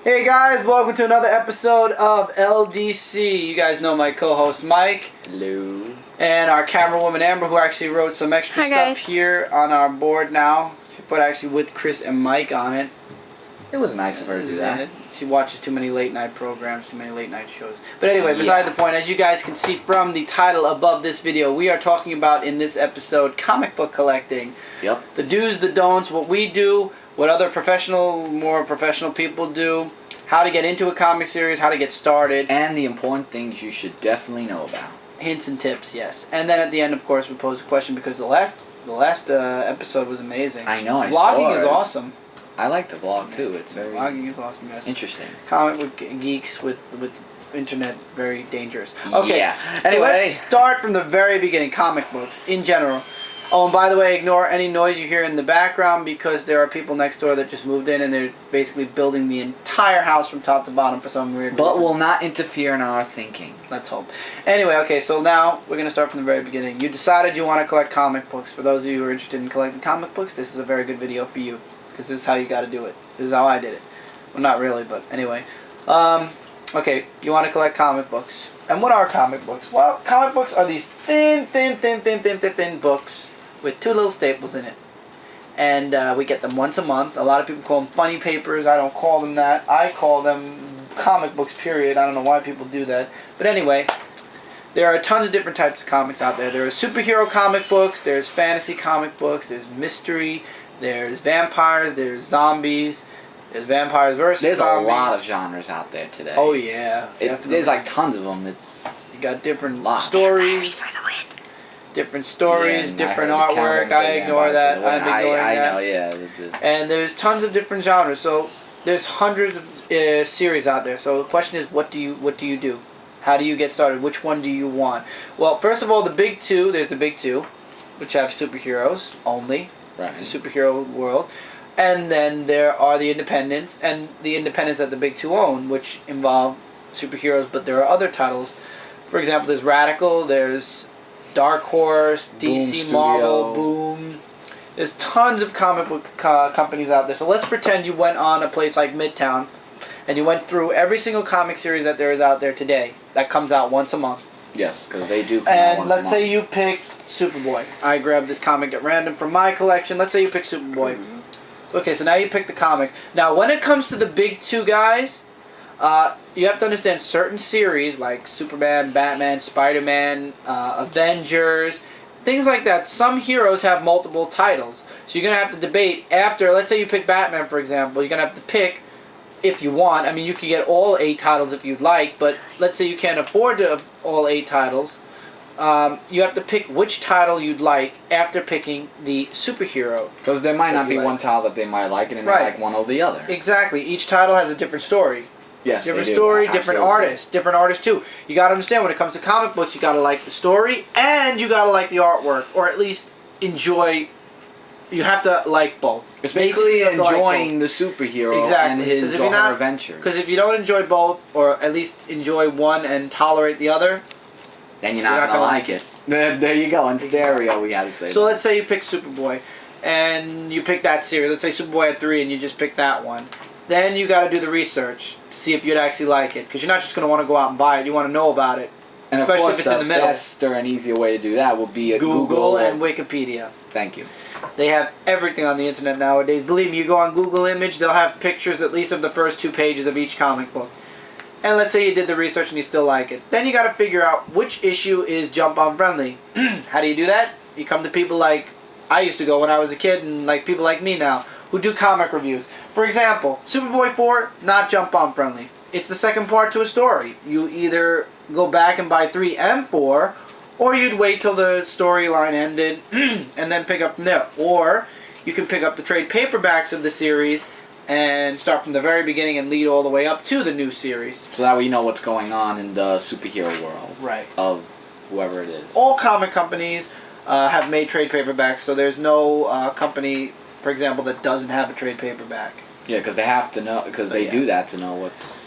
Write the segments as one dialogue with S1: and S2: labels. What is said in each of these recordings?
S1: Hey guys, welcome to another episode of LDC. You guys know my co-host Mike.
S2: Hello.
S1: And our camera woman Amber, who actually wrote some extra stuff here on our board now. She put actually with Chris and Mike on it.
S2: It was nice of her to do that.
S1: She watches too many late night programs, too many late night shows. But anyway, beside the point, as you guys can see from the title above this video, we are talking about in this episode comic book collecting.
S2: Yep.
S1: The do's, the don'ts, what we do, what other more professional people do, how to get into a comic series, how to get started,
S2: and the important things you should definitely know about.
S1: Hints and tips, yes. And then at the end, of course, we pose a question because the last episode was amazing.
S2: I know. I saw it.
S1: Vlogging is awesome.
S2: I like the vlog too. It's very
S1: vlogging is awesome. Yes.
S2: Interesting.
S1: Comic book geeks with internet, very dangerous. Okay.
S2: Yeah.
S1: Anyway, so let's start from the very beginning. Comic books in general. Oh, and by the way, ignore any noise you hear in the background because there are people next door that just moved in and they're basically building the entire house from top to bottom for some weird reason.
S2: But will not interfere in our thinking.
S1: Let's hope. Anyway, okay, so now we're going to start from the very beginning. You decided you want to collect comic books. For those of you who are interested in collecting comic books, this is a very good video for you because this is how you got to do it. This is how I did it. Well, not really, but anyway. Okay, you want to collect comic books. And what are comic books? Well, comic books are these thin books with two little staples in it. And we get them once a month. A lot of people call them funny papers. I don't call them that. I call them comic books, period. I don't know why people do that. But anyway, there are tons of different types of comics out there. There are superhero comic books, there's fantasy comic books, there's mystery, there's vampires, there's zombies, there's vampires versus
S2: zombies. There's a lot of genres out there today.
S1: Oh yeah.
S2: There's like tons of them.
S1: You got different stories. Different stories, different artwork. I ignore that. I'm ignoring that.
S2: I know, yeah.
S1: And there's tons of different genres. So there's hundreds of series out there. So the question is, what do you do? How do you get started? Which one do you want? Well, first of all, the big two. There's the big two, which have superheroes only.
S2: Right.
S1: It's a superhero world. And then there are the independents, and the independents that the big two own, which involve superheroes, but there are other titles. For example, there's Radical. There's Dark Horse, DC, Marvel, Boom. There's tons of comic book companies out there. So let's pretend you went on a place like Midtown and you went through every single comic series that there is out there today that comes out once a month.
S2: Yes, because they do come
S1: out
S2: once a month.
S1: And let's say you picked Superboy. I grabbed this comic at random from my collection. Let's say you picked Superboy. Okay, so now you pick the comic. Now when it comes to the big two guys, you have to understand certain series like Superman, Batman, Spider-Man, Avengers, things like that. Some heroes have multiple titles. So you're going to have to debate after, let's say you pick Batman, for example, you're going to have to pick if you want. I mean, you could get all 8 titles if you'd like, but let's say you can't afford to have all 8 titles. You have to pick which title you'd like after picking the superhero.
S2: Because there might not be one title that they might like, and they might like one or the other.
S1: Exactly. Each title has a different story.
S2: Yes,
S1: different story, different artists too. You gotta understand when it comes to comic books, you gotta like the story and you gotta like the artwork, or at least enjoy. You have to like both.
S2: It's basically enjoying the superhero and his or her adventure.
S1: Because if you don't enjoy both, or at least enjoy one and tolerate the other,
S2: then you're not gonna like it. There you go. In stereo, we gotta say.
S1: So let's say you pick Superboy, and you pick that series. Let's say Superboy had 3, and you just pick that one. Then you got to do the research to see if you'd actually like it, because you're not just going to want to go out and buy it. You want to know about it,
S2: and
S1: especially
S2: of course,
S1: if it's in the middle.
S2: The faster and easier way to do that would be
S1: Google and Wikipedia.
S2: Thank you.
S1: They have everything on the internet nowadays. Believe me, you go on Google Image, they'll have pictures at least of the first 2 pages of each comic book. And let's say you did the research and you still like it. Then you got to figure out which issue is jump on friendly. How do you do that? You come to people like I used to go when I was a kid, and like people like me now who do comic reviews. For example, Superboy 4, not jump on friendly. It's the second part to a story. You either go back and buy 3 and 4, or you'd wait till the storyline ended and then pick up from there. Or you can pick up the trade paperbacks of the series and start from the very beginning and lead all the way up to the new series.
S2: So that way you know what's going on in the superhero world.
S1: Right.
S2: Of whoever it is.
S1: All comic companies have made trade paperbacks, so there's no company, for example, that doesn't have a trade paperback.
S2: Yeah, because they have to know, because they do that to know what's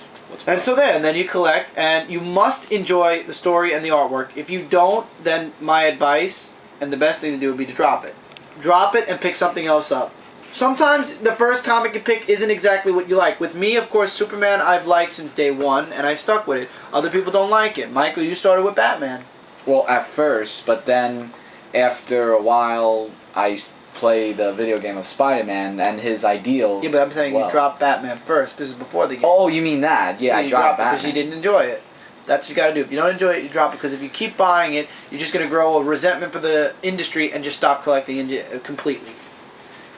S1: and so then you collect, and you must enjoy the story and the artwork. If you don't, then my advice, and the best thing to do would be to drop it. Drop it and pick something else up. sometimes the first comic you pick isn't exactly what you like. With me, of course, Superman I've liked since day one, and I stuck with it. Other people don't like it. Michael, you started with Batman.
S2: Well, at first, but then after a while, I played the video game of Spider-Man and his ideals.
S1: Yeah, but I'm saying
S2: well.
S1: you dropped Batman first. This is before the game.
S2: Oh, you mean that? Yeah, I dropped Batman.
S1: Because you didn't enjoy it. That's what you got to do. If you don't enjoy it, you drop it. Because if you keep buying it, you're just going to grow a resentment for the industry and just stop collecting completely.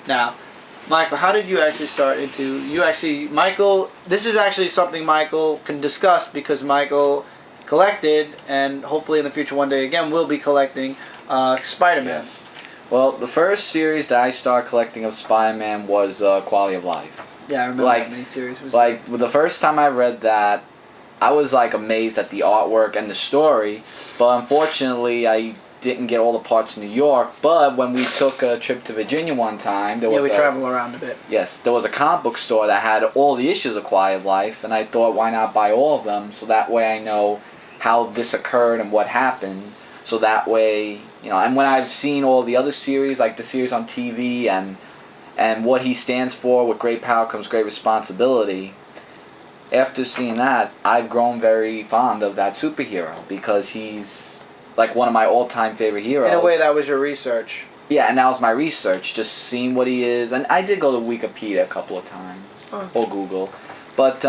S1: Now, Michael, how did you actually start into... Michael, this is actually something Michael can discuss because Michael collected, and hopefully in the future one day again will be collecting Spider-Man.
S2: Yes. Well, the first series that I started collecting of Spider-Man was Quality of Life.
S1: Yeah, I remember that miniseries.
S2: The first time I read that, I was like amazed at the artwork and the story, but unfortunately I didn't get all the parts in New York. But when we took a trip to Virginia one time,
S1: we travel around a bit.
S2: Yes, there was a comic book store that had all the issues of Quality of Life, and I thought, why not buy all of them, so that way I know how this occurred and what happened, so that way, you know, and when I've seen all the other series, like the series on TV, and what he stands for, with great power comes great responsibility, after seeing that, I've grown very fond of that superhero, because he's like one of my all-time favorite heroes.
S1: In a way, that was your research.
S2: Yeah, and that was my research, just seeing what he is, and I did go to Wikipedia a couple of times, or Google, but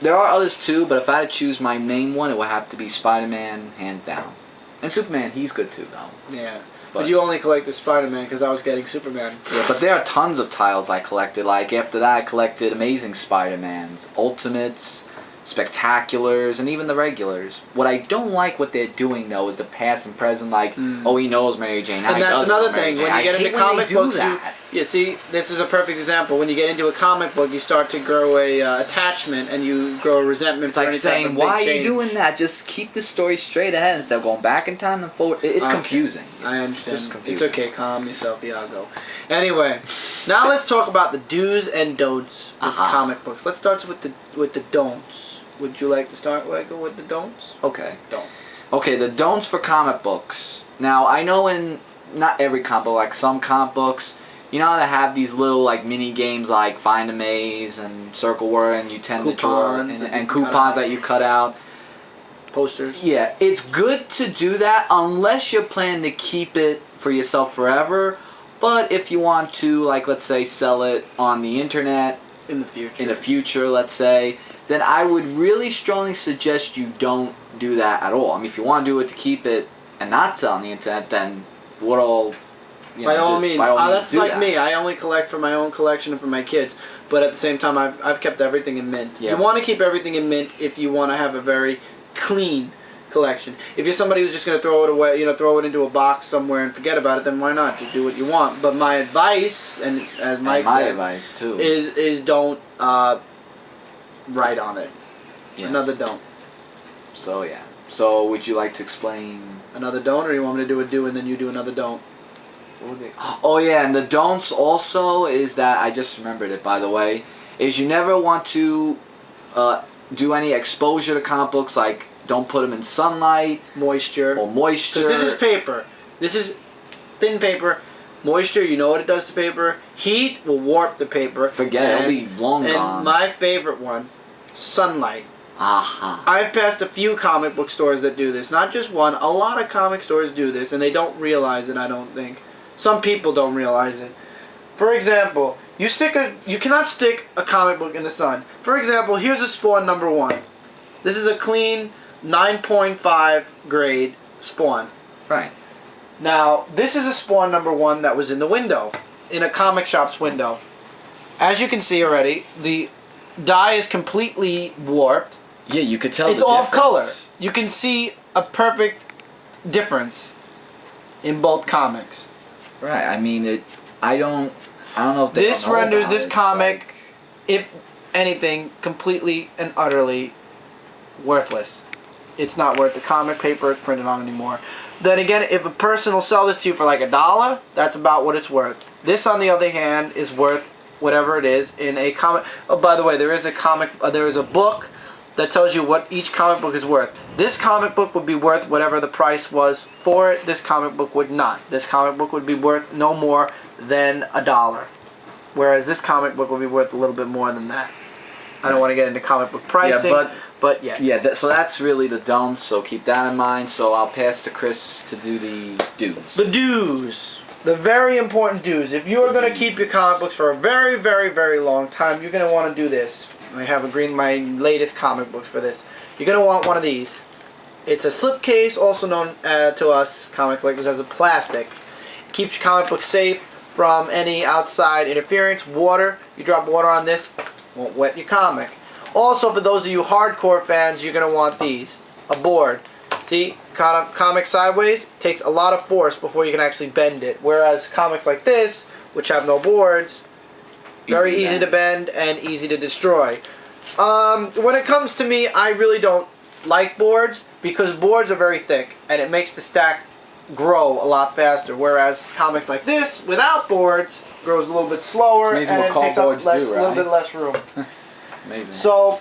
S2: there are others too, but if I had to choose my main one, it would have to be Spider-Man, hands down. And Superman, he's good too, though.
S1: Yeah. But you only collected Spider-Man because I was getting Superman.
S2: Yeah, but there are tons of titles I collected. Like, after that, I collected Amazing Spider-Mans, Ultimates, Spectaculars, and even the regulars. What I don't like what they're doing, though, is the past and present, like, oh, he knows Mary Jane.
S1: And that's another thing. When you get into comic books, you see, this is a perfect example. When you get into a comic book, you start to grow a attachment, and you grow a resentment for any type of big change.
S2: It's like saying, why are you doing that? Just keep the story straight ahead instead of going back in time and forward. It's confusing.
S1: I understand. It's okay. Calm yourself. Yeah, I'll go. Anyway, now let's talk about the do's and don'ts with comic books. Let's start with the don'ts. Would you like to start, Michael, with the don'ts?
S2: Okay.
S1: Don't.
S2: Okay, the don'ts for comic books. Now, I know in not every comic book, like some comic books, you know how they have these little like mini games like Find a Maze and Circle Word, and you tend to draw and coupons that you cut out.
S1: Posters.
S2: Yeah, it's good to do that unless you're planning to keep it for yourself forever. But if you want to, like, let's say, sell it on the internet
S1: in the future,
S2: let's say, then I would really strongly suggest you don't do that at all. I mean, if you want to do it to keep it and not sell on the internet, then what all...
S1: By all means. That's like me. I only collect for my own collection and for my kids. But at the same time, I've kept everything in mint. Yeah. You want to keep everything in mint if you want to have a very clean collection. If you're somebody who's just going to throw it away, throw it into a box somewhere and forget about it, then why not? You do what you want. But my advice, and as Mike said,
S2: advice too,
S1: is don't write on it. Yes. Another don't.
S2: So yeah. So would you like to explain
S1: another don't, or you want me to do a do and then you do another don't?
S2: Oh yeah, and the don'ts also is that, I just remembered it by the way, is you never want to do any exposure to comic books, like don't put them in sunlight,
S1: moisture.
S2: Because
S1: this is paper. This is thin paper. Moisture, you know what it does to paper. Heat will warp the paper.
S2: Forget it, it'll be long gone.
S1: And my favorite one, sunlight.
S2: Aha.
S1: I've passed a few comic book stores that do this. Not just one. A lot of comic stores do this, and they don't realize it, I don't think. Some people don't realize it. For example, you cannot stick a comic book in the sun. For example, here's a Spawn #1. This is a clean 9.5 grade Spawn.
S2: Right.
S1: Now, this is a Spawn #1 that was in the window, in a comic shop's window. As you can see already, the dye is completely warped.
S2: Yeah, you could tell
S1: it's off color. You can see a perfect difference in both comics.
S2: Right. I mean, I don't know if
S1: this renders this comic, if anything, completely and utterly worthless. It's not worth the comic paper it's printed on anymore. Then again, if a person will sell this to you for like $1, that's about what it's worth. This, on the other hand, is worth whatever it is in a comic. Oh, by the way, there is a book that tells you what each comic book is worth. This comic book would be worth whatever the price was for it. This comic book would not. This comic book would be worth no more than $1. whereas this comic book will be worth a little bit more than that. I don't want to get into comic book pricing, but yes.
S2: Yeah, so that's really the don'ts, so keep that in mind. So I'll pass to Chris to do the do's.
S1: The do's. The very important do's. If you are going to keep your comic books for a very, very, very long time, you're going to want to do this. I have my latest comic books for this. You're going to want one of these. It's a slipcase, also known to us comic collectors as a plastic. It keeps your comic book safe from any outside interference. Water. You drop water on this, won't wet your comic. Also, for those of you hardcore fans, you're going to want these. A board. See, comic sideways takes a lot of force before you can actually bend it. Whereas comics like this, which have no boards, very easy to bend and easy to destroy. When it comes to me, I really don't like boards because boards are very thick and it makes the stack grow a lot faster. Whereas comics like this, without boards, grows a little bit slower and it takes up a little bit less room.
S2: Amazing.
S1: So,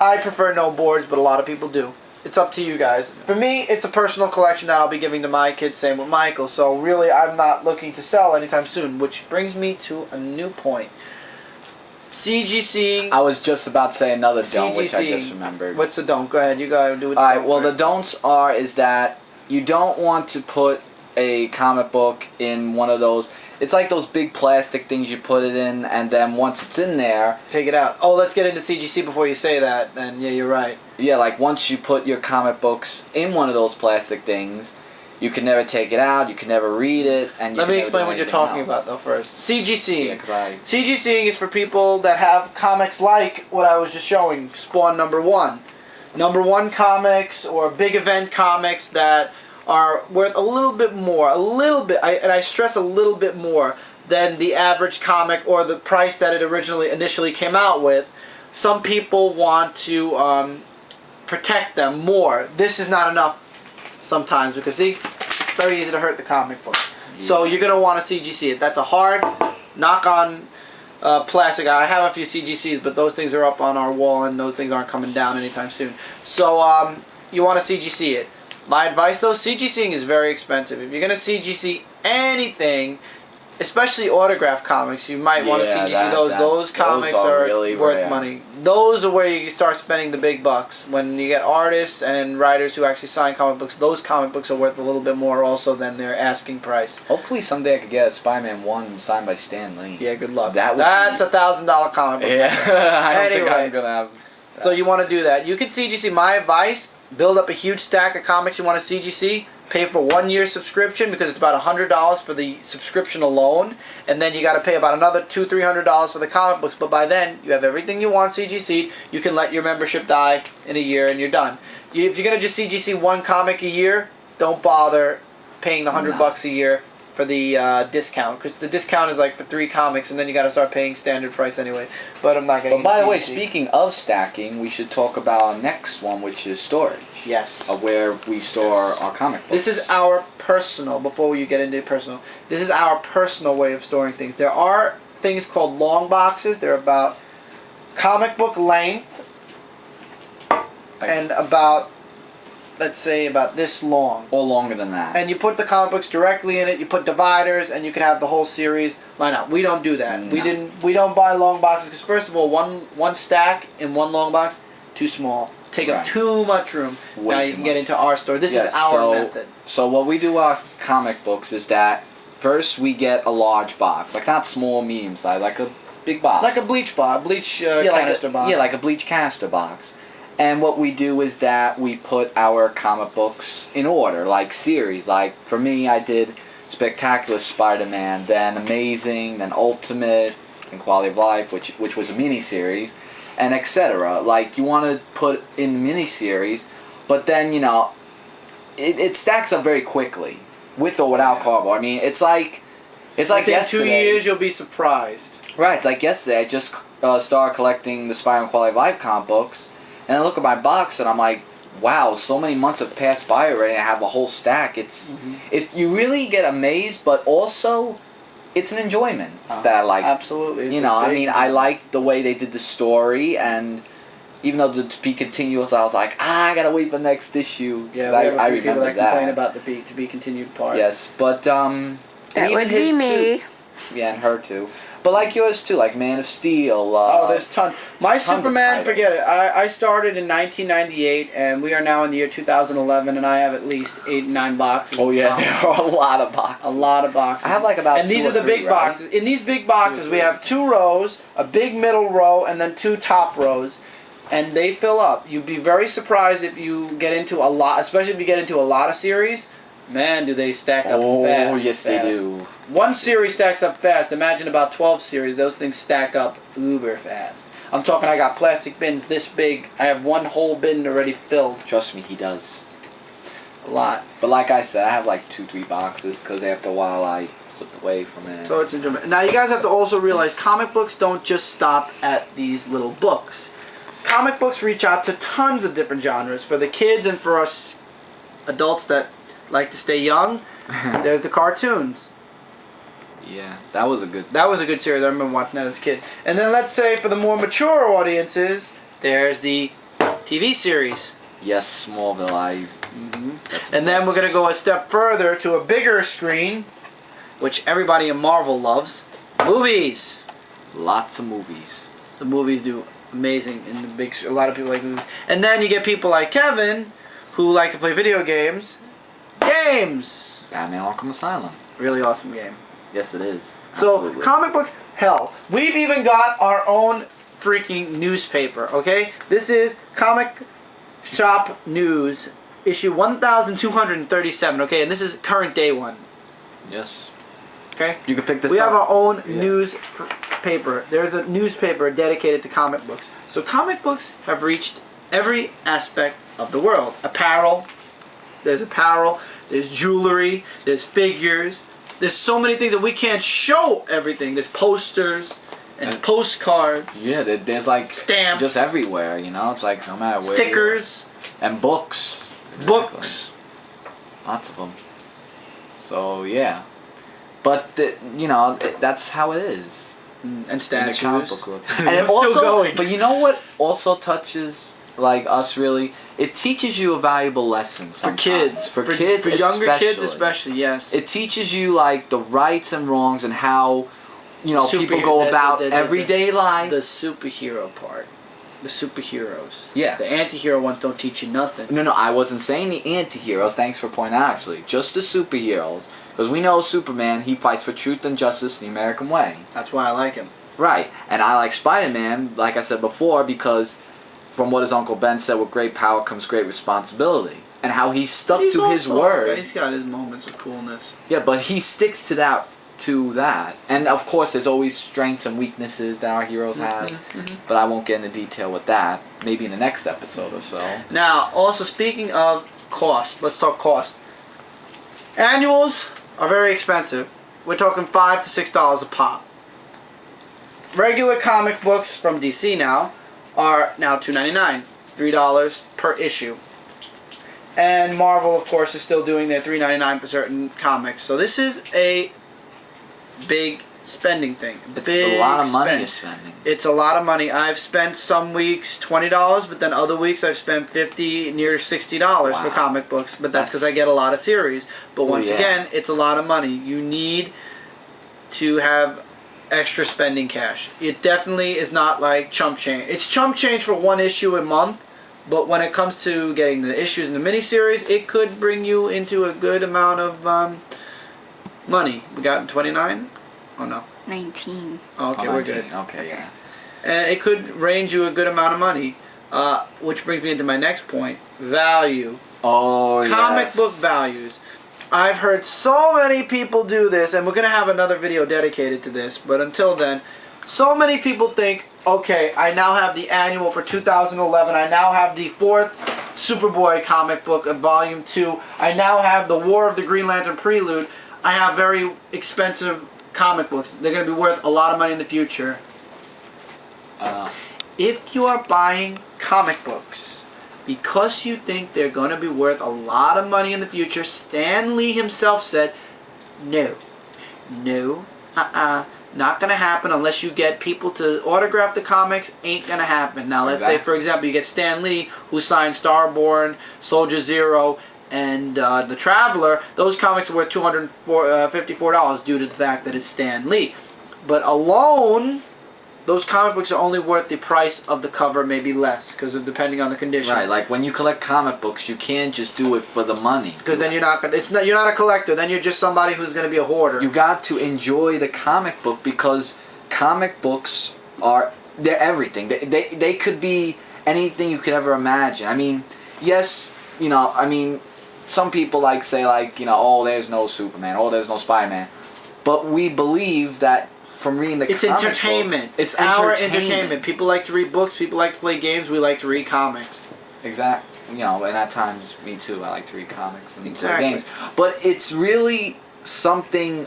S1: I prefer no boards, but a lot of people do. It's up to you guys. For me, it's a personal collection that I'll be giving to my kids, same with Michael. So really, I'm not looking to sell anytime soon, which brings me to a new point. CGC.
S2: I was just about to say another don't, which I just remembered.
S1: What's the don't? Go ahead, you gotta do it.
S2: Alright, well the don'ts is that you don't want to put a comic book in one of those. It's like those big plastic things you put it in, and then once it's in there,
S1: take it out. Oh, let's get into CGC before you say that. And yeah, you're right.
S2: Yeah, like once you put your comic books in one of those plastic things, you can never take it out. You can never read it, and you
S1: let
S2: can
S1: me
S2: never
S1: explain
S2: do
S1: what you're talking about though first. CGC.
S2: Yeah,
S1: CGCing is for people that have comics like what I was just showing, Spawn #1. #1 comics or big event comics that are worth a little bit more, and I stress a little bit more than the average comic or the price that it initially came out with. Some people want to protect them more. This is not enough sometimes because see, it's very easy to hurt the comic book. Yeah. So you're gonna want to CGC it. That's a hard knock on plastic. I have a few CGCs, but those things are up on our wall and those things aren't coming down anytime soon. So you want to CGC it. My advice though, CGCing is very expensive. If you're going to CGC anything, especially autograph comics, you might want to CGC those. Those comics are really worth money. Those are where you start spending the big bucks. When you get artists and writers who actually sign comic books, those comic books are worth a little bit more also than their asking price.
S2: Hopefully someday I could get a Spider-Man 1 signed by Stan Lee.
S1: Yeah, good luck. That's a $1,000 comic book.
S2: Yeah, I don't think I'm going to have that.
S1: So you want to do that. You can CGC. My advice, build up a huge stack of comics you want to CGC. Pay for 1 year subscription because it's about $100 for the subscription alone, and then you got to pay about another $200-300 for the comic books. But by then you have everything you want CGC'd. You can let your membership die in a year and you're done. If you're gonna just CGC one comic a year, don't bother paying the $100 a year for the discount, because the discount is like for 3 comics, and then you got to start paying standard price anyway. But I'm not getting.
S2: But by the way, speaking of stacking, we should talk about our next one, which is storage.
S1: Yes.
S2: Of where we store our comic books.
S1: This is our personal. Before you get into personal, this is our personal way of storing things. There are things called long boxes. They're about comic book length and about, let's say, about this long.
S2: Or longer than that.
S1: And you put the comic books directly in it. You put dividers, and you can have the whole series line out. We don't do that.
S2: No.
S1: We don't buy long boxes because first of all, one stack in one long box, too small. Take up too much room. Now you can get into our store. This is our method.
S2: So what we do with our comic books is that first we get a large box, like not small, medium size, like a big box.
S1: Like a bleach box, canister box.
S2: Yeah, like a bleach canister box. And what we do is that we put our comic books in order, like series. Like for me, I did Spectacular Spider-Man, then Amazing, then Ultimate, and Quality of Life, which was a mini-series, and etc. Like you want to put in mini-series, but then, you know, it stacks up very quickly, with or without cardboard. I mean, it's like yesterday.
S1: In 2 years, you'll be surprised.
S2: Right, it's like yesterday. I just started collecting the Spider-Man Quality of Life comic books, and I look at my box and I'm like, wow, so many months have passed by already. I have a whole stack. You really get amazed, but also it's an enjoyment that I like.
S1: Absolutely.
S2: You know, I mean, I like the way they did the story, and even though to be continuous, I was like, I gotta wait for the next issue.
S1: Yeah,
S2: I remember
S1: people that complain about the to be continued part.
S2: Yes, but
S3: that would be me.
S2: Yeah, and her too. But like yours too, like Man of Steel.
S1: Oh, there's tons. My
S2: tons of
S1: Superman,
S2: titles.
S1: forget it. I started in 1998, and we are now in the year 2011, and I have at least 8, 9 boxes.
S2: Oh
S1: of
S2: yeah,
S1: comics.
S2: there are a lot of boxes.
S1: A lot of boxes.
S2: I have like about
S1: and these
S2: two
S1: are
S2: or
S1: the
S2: three,
S1: big
S2: right?
S1: boxes. In these big boxes, we have 2 rows, a big middle row, and then 2 top rows, and they fill up. You'd be very surprised if you get into a lot, especially if you get into a lot of series. Man, do they stack up fast.
S2: Oh, yes, they do.
S1: One series stacks up fast. Imagine about 12 series. Those things stack up uber fast. I'm talking, I got plastic bins this big. I have one whole bin already filled.
S2: Trust me, he does.
S1: A lot.
S2: But like I said, I have like 2, 3 boxes because after a while I slipped away from it.
S1: So it's enjoyment. Now you guys have to also realize comic books don't just stop at these little books. Comic books reach out to tons of different genres. For the kids and for us adults that like to stay young, there's the cartoons.
S2: Yeah, that was a good.
S1: That was a good series. I remember watching that as a kid. And then let's say for the more mature audiences, there's the TV series.
S2: Yes, Smallville.
S1: And then we're going to go a step further to a bigger screen, which everybody in Marvel loves. Movies.
S2: Lots of movies.
S1: The movies do amazing in the big. A lot of people like movies. And then you get people like Kevin, who like to play video games. Games.
S2: Batman Arkham Asylum.
S1: Really awesome game.
S2: Yes, it is.
S1: So
S2: Absolutely.
S1: comic books, hell, we've even got our own freaking newspaper. Okay, this is Comic Shop News, issue 1237. Okay, and this is current day one.
S2: Yes.
S1: Okay.
S2: You can pick this
S1: We
S2: up.
S1: have our own
S2: Yeah.
S1: newspaper. There's a newspaper dedicated to comic books. So comic books have reached every aspect of the world. Apparel. There's apparel. There's jewelry. There's figures. There's so many things that we can't show everything. There's posters and postcards.
S2: Yeah, there's like
S1: Stamps.
S2: just everywhere. You know, it's like no matter where.
S1: Stickers.
S2: And books.
S1: Books.
S2: Lots of them. So yeah, but you know that's how it is.
S1: And
S2: In the
S1: statues.
S2: comic book world.
S1: We're
S2: And it
S1: still
S2: also,
S1: going.
S2: but you know what also touches like us really? It teaches you a valuable lesson
S1: For
S2: sometimes.
S1: kids.
S2: For kids,
S1: For younger kids
S2: especially.
S1: especially, yes.
S2: It teaches you like the rights and wrongs and how people go
S1: the-
S2: about
S1: the-
S2: everyday life.
S1: The superhero part. The superheroes.
S2: Yeah.
S1: The anti-hero ones don't teach you nothing.
S2: No, I wasn't saying the anti-heroes. Thanks for pointing out, actually. Just the superheroes. Because we know Superman, he fights for truth and justice the American way.
S1: That's why I like him.
S2: Right. And I like Spider-Man, like I said before, because from what his Uncle Ben said, with great power comes great responsibility. And how he stuck
S1: He's
S2: to his
S1: also-
S2: word.
S1: He's got his moments of coolness.
S2: Yeah, but he sticks to that. And of course, there's always strengths and weaknesses that our heroes have. But I won't get into detail with that. Maybe in the next episode or so.
S1: Now, also speaking of cost, let's talk cost. Annuals are very expensive. We're talking $5 to $6 a pop. Regular comic books from DC now are now $2.99, $3 per issue. And Marvel, of course, is still doing their $3.99 for certain comics. So this is a big spending thing.
S2: It's
S1: Big
S2: a lot of money
S1: spend.
S2: you're spending.
S1: It's a lot of money. I've spent some weeks $20, but then other weeks I've spent $50, near $60 for
S2: Wow.
S1: comic books. But that's because I get a lot of series. But once
S2: yeah.
S1: again, it's a lot of money. You need to have extra spending cash. It definitely is not like chump change. It's chump change for one issue a month, but when it comes to getting the issues in the miniseries, it could bring you into a good amount of money. We got 29? Oh no.
S3: 19.
S1: Okay, we're good.
S2: Okay, yeah.
S1: And it could range you a good amount of money. Which brings me into my next point. Value.
S2: Oh,
S1: Comic
S2: yes.
S1: book values. I've heard so many people do this, and we're going to have another video dedicated to this, but until then, so many people think, okay, I now have the annual for 2011, I now have the 4th Superboy comic book of Volume 2, I now have the War of the Green Lantern Prelude, I have very expensive comic books, they're going to be worth a lot of money in the future. If you are buying comic books because you think they're going to be worth a lot of money in the future, Stan Lee himself said, no, not going to happen unless you get people to autograph the comics, ain't going to happen. Now let's say, for example, you get Stan Lee, who signed Starborn, Soldier Zero, and The Traveler. Those comics are worth $254 due to the fact that it's Stan Lee. But alone, those comic books are only worth the price of the cover, maybe less, because of depending on the condition.
S2: Right, like when you collect comic books, you can't just do it for the money.
S1: Because then you're not you're not a collector. Then you're just somebody who's going to be a hoarder.
S2: You got to enjoy the comic book because comic books they're everything. They could be anything you could ever imagine. I mean, yes, you know, I mean, some people say you know, oh, there's no Superman, oh, there's no Spider-Man, but we believe that from reading the
S1: it's
S2: comic
S1: entertainment.
S2: books,
S1: it's our entertainment. People like to read books. People like to play games. We like to read comics.
S2: Exactly. You know, and at times, me too. I like to read comics and play
S1: Exactly.
S2: games. But it's really something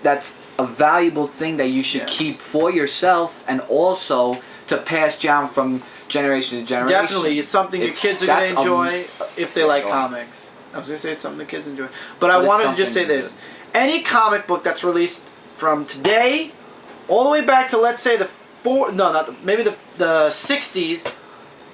S2: that's a valuable thing that you should keep for yourself and also to pass down from generation to generation.
S1: Definitely, it's something your kids are going to enjoy if they like comics. I was going to say it's something the kids enjoy. But I wanted to just say this. Any comic book that's released from today all the way back to, let's say, maybe the 60s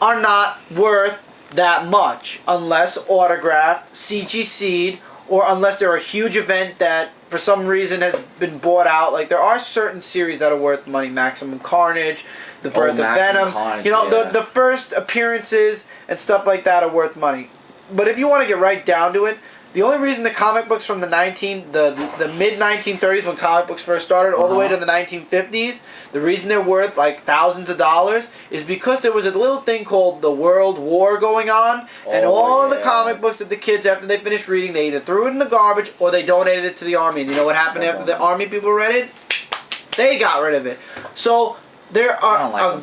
S1: are not worth that much unless autographed, CGC'd, or unless they're a huge event that for some reason has been bought out. Like, there are certain series that are worth money. Maximum Carnage, The Birth of Venom.
S2: Carnage,
S1: you know, the first appearances and stuff like that are worth money. But if you want to get right down to it, the only reason the comic books from the mid-1930s, when comic books first started, all the way to the 1950s, the reason they're worth like thousands of dollars is because there was a little thing called the World War going on, and all of the comic books that the kids, after they finished reading, they either threw it in the garbage or they donated it to the army. And you know what happened after the army people read it? They got rid of it. So there are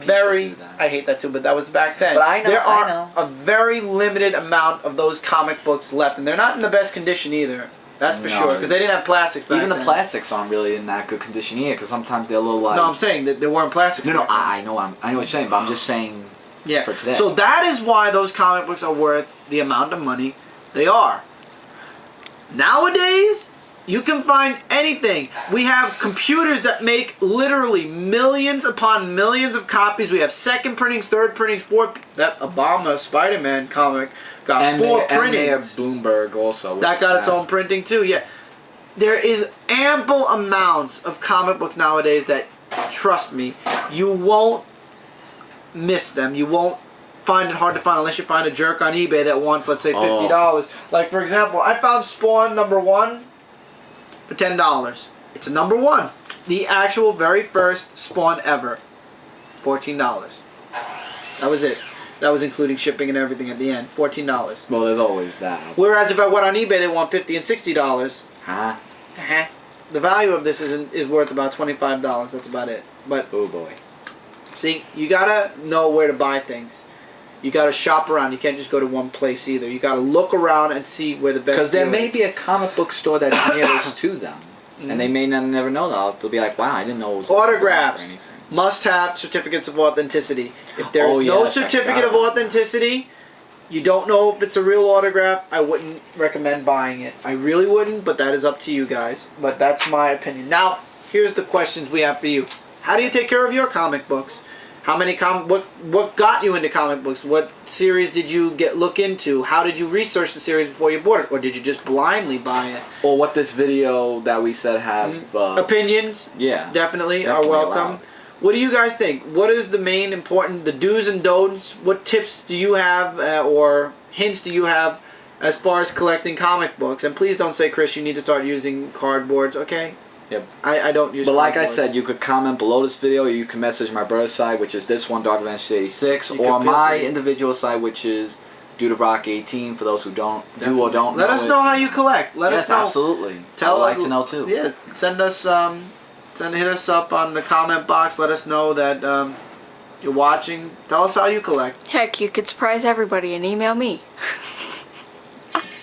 S1: I hate that too, but that was back then.
S2: But I know,
S1: there are a very limited amount of those comic books left, and they're not in the best condition either. That's for sure, because they didn't have plastics back then.
S2: Even the plastics aren't really in that good condition either, because sometimes they're a little like...
S1: No, I'm saying that they weren't plastics.
S2: No, I know what you're saying, but I'm just saying for today.
S1: So that is why those comic books are worth the amount of money they are. Nowadays, you can find anything. We have computers that make literally millions upon millions of copies. We have second printings, third printings, fourth... That Obama Spider-Man comic got 4 printings.
S2: And they have Bloomberg also.
S1: That got its own printing too, yeah. There is ample amounts of comic books nowadays that, trust me, you won't miss them. You won't find it hard to find unless you find a jerk on eBay that wants, let's say, $50. Like, for example, I found Spawn #1 for $10. It's a #1. The actual very first Spawn ever. $14. That was it. That was including shipping and everything at the end. $14.
S2: Well, there's always that.
S1: Whereas if I went on eBay, they want $50 and $60.
S2: Huh?
S1: The value of this is worth about $25. That's about it. But
S2: oh boy.
S1: See, you gotta know where to buy things. You gotta shop around. You can't just go to one place either. You gotta look around and see where the best.
S2: Because there may
S1: is.
S2: be a comic book store that's nearest to them, and they may never know that. They'll be like, "Wow, I didn't know it was
S1: autographs." Must have certificates of authenticity. If there's no certificate of authenticity, you don't know if it's a real autograph, I wouldn't recommend buying it. I really wouldn't, but that is up to you guys. But that's my opinion. Now, here's the questions we have for you. How do you take care of your comic books? How many what got you into comic books? What series did you look into? How did you research the series before you bought it? Or did you just blindly buy it?
S2: Or what this video that we said have...
S1: opinions?
S2: Yeah.
S1: Definitely are welcome.
S2: Allowed.
S1: What do you guys think? What is the main important, the do's and don'ts? What tips do you have or hints do you have as far as collecting comic books? And please don't say, Chris, you need to start using cardboards, okay?
S2: Yep.
S1: I don't use
S2: But like
S1: cardboards.
S2: I said, you could comment below this video, or you can message my brother's side, which is this one, Dark Adventures 86, or my individual side, which is Dude Rock 18, for those who don't or don't
S1: Let
S2: know
S1: us know how you collect. Let us know.
S2: Yes, absolutely. I'd like to know too.
S1: Yeah, send us hit us up on the comment box. Let us know that you're watching. Tell us how you collect.
S3: Heck, you could surprise everybody and email me.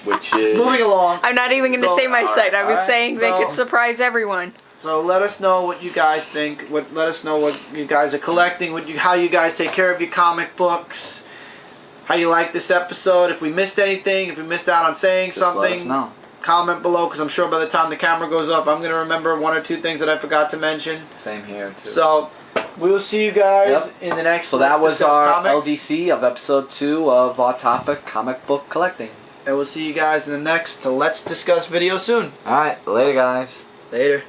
S2: Which is...
S1: Moving along.
S3: I'm not even going to say my site. I was saying they could surprise everyone.
S1: So let us know what you guys think. Let us know what you guys are collecting. How you guys take care of your comic books. How you like this episode. If we missed anything, if we missed out on saying something,
S2: let us know.
S1: Comment below, because I'm sure by the time the camera goes off, I'm going to remember 1 or 2 things that I forgot to mention.
S2: Same here too.
S1: So we will see you guys in the next.
S2: So that was our
S1: comics.
S2: LDC of episode 2 of our topic, comic book collecting.
S1: And we'll see you guys in the next Let's Discuss video soon.
S2: Alright, later guys.
S1: Later.